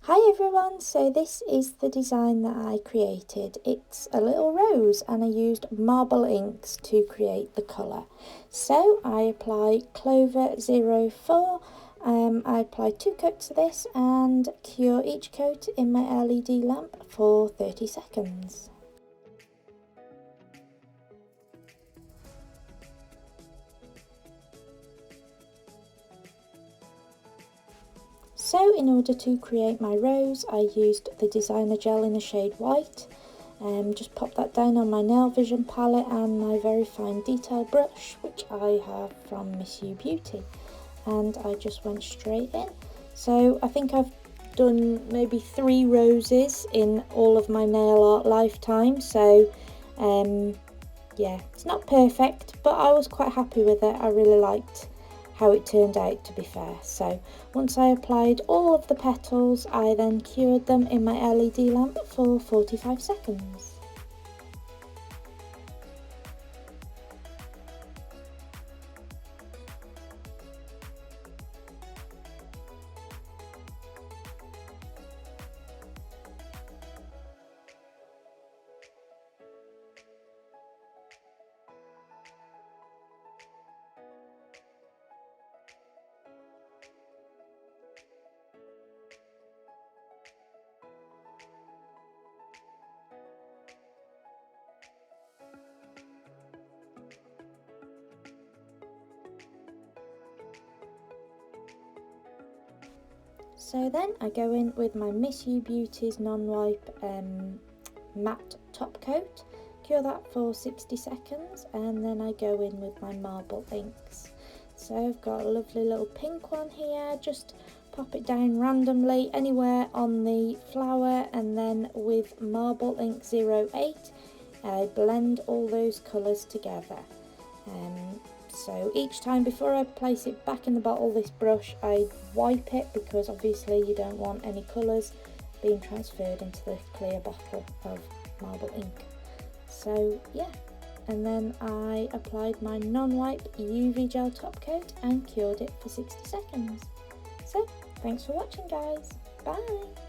Hi everyone, so this is the design that I created. It's a little rose and I used marble inks to create the colour. So I apply Clover 04, I apply 2 coats of this and cure each coat in my LED lamp for 30 seconds. So in order to create my rose, I used the designer gel in the shade white. Just pop that down on my nail vision palette and my very fine detail brush, which I have from Miss You Beauty, and I just went straight in. So I think I've done maybe 3 roses in all of my nail art lifetime, so yeah, it's not perfect, but I was quite happy with it. I really liked how it turned out, to be fair. So once I applied all of the petals, I then cured them in my LED lamp for 45 seconds. So then I go in with my Miss You Beauty's non-wipe matte top coat, cure that for 60 seconds, and then I go in with my marble inks. So I've got a lovely little pink one here, just pop it down randomly anywhere on the flower, and then with marble ink 08 I blend all those colours together. So each time before I place it back in the bottle, this brush, I wipe it because obviously you don't want any colours being transferred into the clear bottle of marble ink. So yeah, and then I applied my non-wipe UV gel top coat and cured it for 60 seconds. So thanks for watching guys, bye!